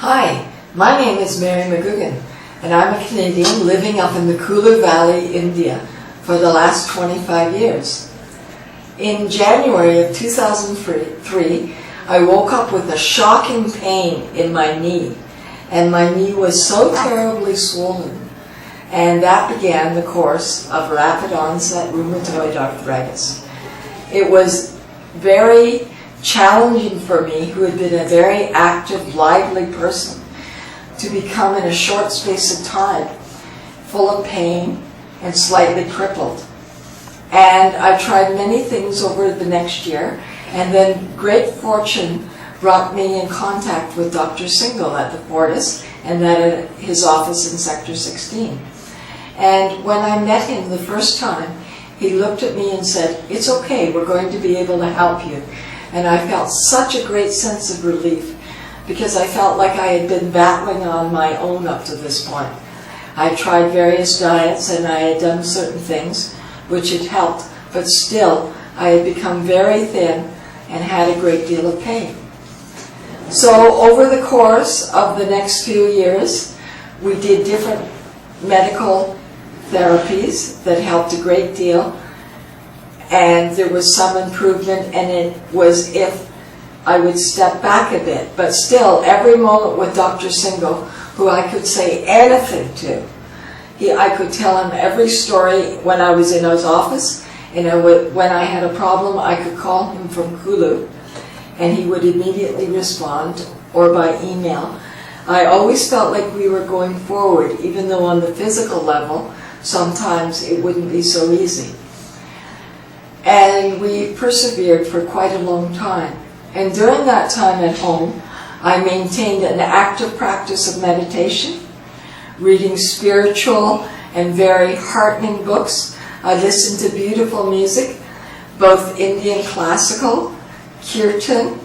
Hi, my name is Mary McGugan, and I'm a Canadian living up in the Kulu Valley, India, for the last 25 years. In January of 2003, I woke up with a shocking pain in my knee, and my knee was so terribly swollen, and that began the course of rapid onset rheumatoid arthritis. It was very challenging for me, who had been a very active, lively person, to become in a short space of time full of pain and slightly crippled. And I tried many things over the next year, and then great fortune brought me in contact with Dr. Singhal at the Fortis, and that at his office in Sector 16. And when I met him the first time, he looked at me and said, "It's okay, we're going to be able to help you." And I felt such a great sense of relief, because I felt like I had been battling on my own up to this point. I had tried various diets and I had done certain things which had helped, but still I had become very thin and had a great deal of pain. So over the course of the next few years, we did different medical therapies that helped a great deal, and there was some improvement, and it was if I would step back a bit. But still, every moment with Dr. Singhal, who I could say anything to, I could tell him every story when I was in his office, and when I had a problem, I could call him from Kulu, and he would immediately respond, or by email. I always felt like we were going forward, even though on the physical level, sometimes it wouldn't be so easy. And we persevered for quite a long time. And during that time at home, I maintained an active practice of meditation, reading spiritual and very heartening books. I listened to beautiful music, both Indian classical, kirtan,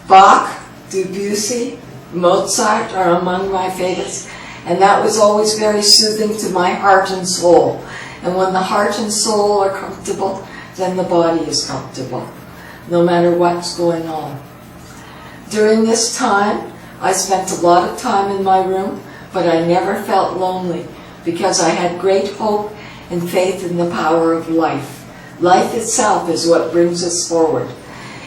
Bach, Debussy, Mozart are among my favorites. And that was always very soothing to my heart and soul. And when the heart and soul are comfortable, then the body is comfortable, no matter what's going on. During this time, I spent a lot of time in my room, but I never felt lonely, because I had great hope and faith in the power of life. Life itself is what brings us forward.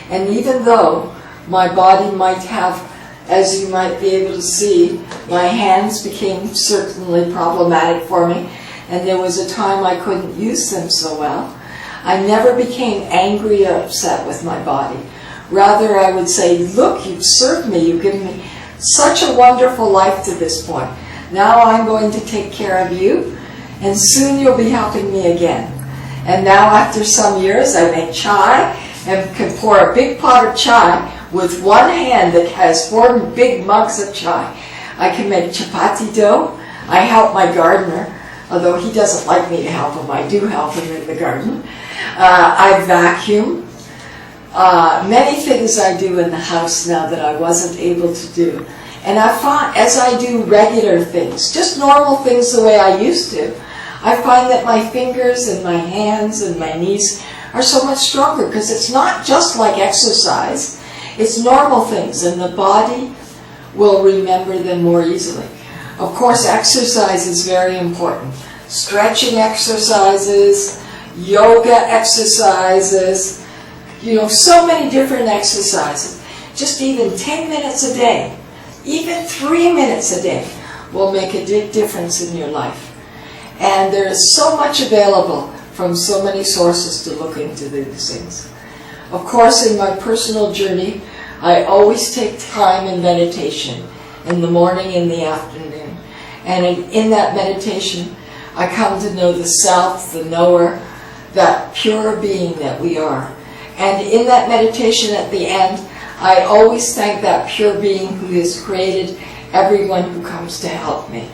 And even though my body might have, as you might be able to see, my hands became certainly problematic for me, and there was a time I couldn't use them so well, I never became angry or upset with my body. Rather, I would say, "Look, you've served me, you've given me such a wonderful life to this point. Now I'm going to take care of you, and soon you'll be helping me again." And now, after some years, I make chai and can pour a big pot of chai with one hand that has 4 big mugs of chai. I can make chapati dough. I help my gardener, although he doesn't like me to help him. I do help him in the garden. I vacuum. Many things I do in the house now that I wasn't able to do. And I find, as I do regular things, just normal things the way I used to, I find that my fingers and my hands and my knees are so much stronger, because it's not just like exercise. It's normal things, and the body will remember them more easily. Of course, exercise is very important. Stretching exercises, yoga exercises, so many different exercises. Just even 10 minutes a day, even 3 minutes a day will make a big difference in your life. And there is so much available from so many sources to look into these things. Of course, in my personal journey, I always take time in meditation, in the morning, in the afternoon. And in that meditation, I come to know the self, the knower, that pure being that we are. And in that meditation at the end, I always thank that pure being who has created everyone who comes to help me.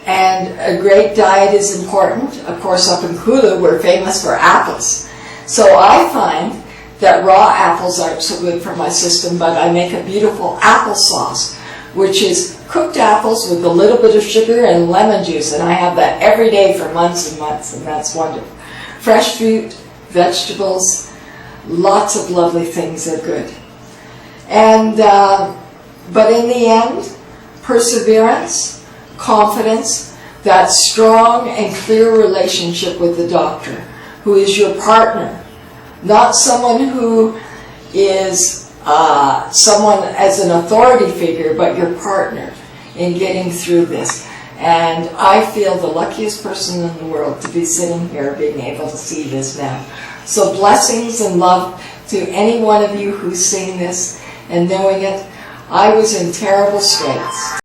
And a great diet is important. Of course, up in Kulu, we're famous for apples. So I find that raw apples aren't so good for my system, but I make a beautiful applesauce, which is cooked apples with a little bit of sugar and lemon juice, and I have that every day for months and months, and that's wonderful. Fresh fruit, vegetables, lots of lovely things are good. And But in the end, perseverance, confidence, that strong and clear relationship with the doctor, who is your partner, not someone who is someone as an authority figure, but your partner in getting through this. And I feel the luckiest person in the world to be sitting here being able to see this now. So blessings and love to any one of you who's seen this and knowing it. I was in terrible straits.